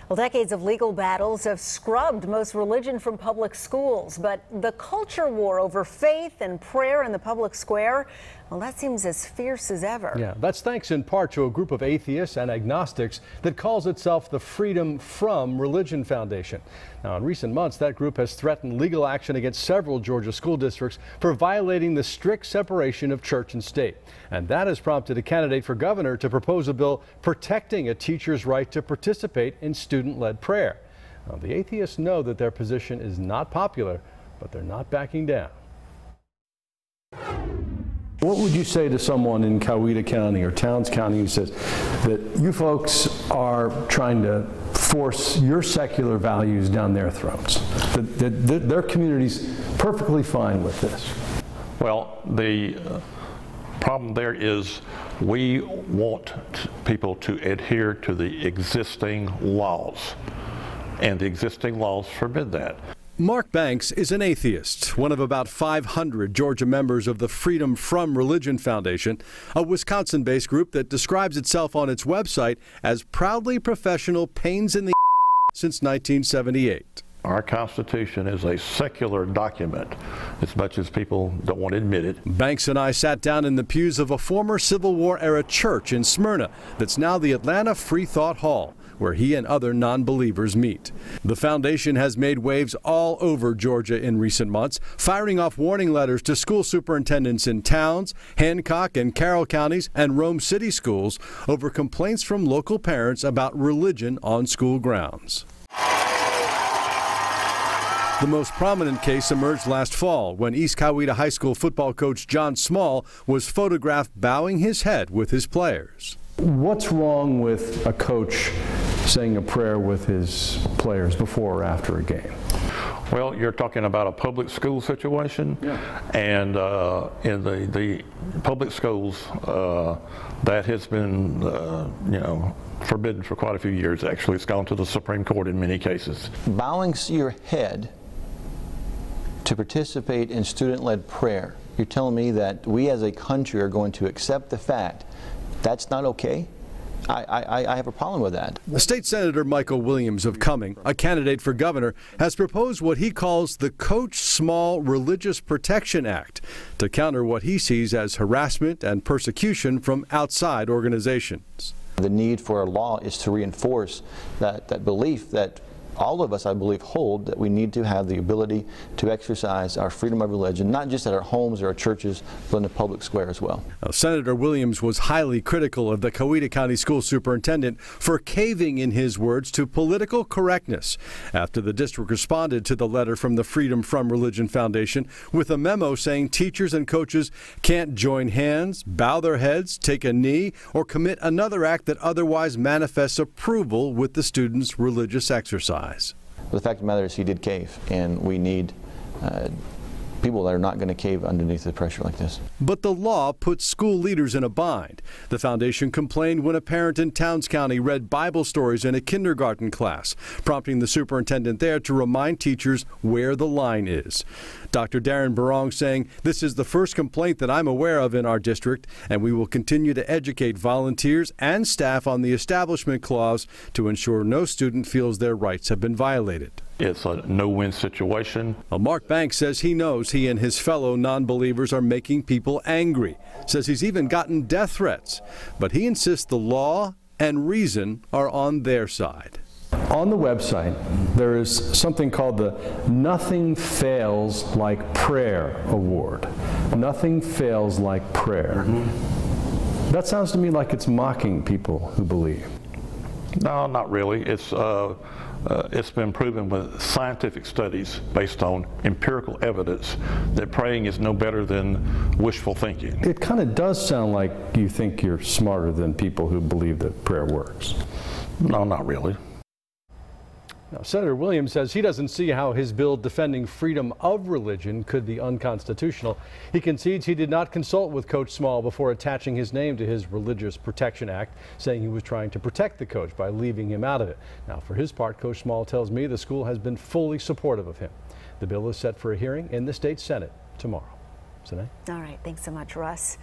Well, decades of legal battles have scrubbed most religion from public schools, but the culture war over faith and prayer in the public square, well, that seems as fierce as ever. Yeah, that's thanks in part to a group of atheists and agnostics that calls itself the Freedom From Religion Foundation. Now, in recent months, that group has threatened legal action against several Georgia school districts for violating the strict separation of church and state. And that has prompted a candidate for governor to propose a bill protecting a teacher's right to participate in student-led prayer. Now, the atheists know that their position is not popular, but they're not backing down. What would you say to someone in Coweta County or Towns County who says that you folks are trying to force your secular values down their throats, that their community's perfectly fine with this? Well, the problem there is we want people to adhere to the existing laws, and the existing laws forbid that. Mark Banks is an atheist, one of about 500 Georgia members of the Freedom From Religion Foundation, a Wisconsin-based group that describes itself on its website as proudly professional pains in the since 1978. Our Constitution is a secular document, as much as people don't want to admit it. Banks and I sat down in the pews of a former Civil War-era church in Smyrna that's now the Atlanta Free Thought Hall, where he and other non-believers meet. The foundation has made waves all over Georgia in recent months, firing off warning letters to school superintendents in Towns, Hancock, and Carroll counties and Rome City schools over complaints from local parents about religion on school grounds. The most prominent case emerged last fall when East Coweta High School football coach John Small was photographed bowing his head with his players. What's wrong with a coach saying a prayer with his players before or after a game? Well, you're talking about a public school situation, yeah. And in the public schools, that has been, forbidden for quite a few years. Actually, it's gone to the Supreme Court in many cases. Bowing your head to participate in student-led prayer, you're telling me that we as a country are going to accept the fact that's not okay? I have a problem with that. State Senator Michael Williams of Cumming, a candidate for governor, has proposed what he calls the Coach Small Religious Protection Act to counter what he sees as harassment and persecution from outside organizations. The need for a law is to reinforce that belief that all of us, I believe, hold that we need to have the ability to exercise our freedom of religion, not just at our homes or our churches, but in the public square as well. Now, Senator Williams was highly critical of the Coweta County School Superintendent for caving, in his words, to political correctness after the district responded to the letter from the Freedom From Religion Foundation with a memo saying teachers and coaches can't join hands, bow their heads, take a knee, or commit another act that otherwise manifests approval with the student's religious exercise. The fact of the matter is he did cave, and we need people that are not going to cave underneath the pressure like this. But the law puts school leaders in a bind. The foundation complained when a parent in Towns County read Bible stories in a kindergarten class, prompting the superintendent there to remind teachers where the line is. Dr. Darren Barong saying, "This is the first complaint that I'm aware of in our district, and we will continue to educate volunteers and staff on the Establishment Clause to ensure no student feels their rights have been violated." It's a no-win situation. Well, Mark Banks says he knows he and his fellow non-believers are making people angry. Says he's even gotten death threats. But he insists the law and reason are on their side. On the website, there is something called the Nothing Fails Like Prayer Award. Nothing fails like prayer. That sounds to me like it's mocking people who believe. No, not really. It's been proven with scientific studies based on empirical evidence that praying is no better than wishful thinking. It kind of does sound like you think you're smarter than people who believe that prayer works. No, not really. Now, Senator Williams says he doesn't see how his bill defending freedom of religion could be unconstitutional. He concedes he did not consult with Coach Small before attaching his name to his Religious Protection Act, saying he was trying to protect the coach by leaving him out of it. Now, for his part, Coach Small tells me the school has been fully supportive of him. The bill is set for a hearing in the state Senate tomorrow. Sinead? All right. Thanks so much, Russ.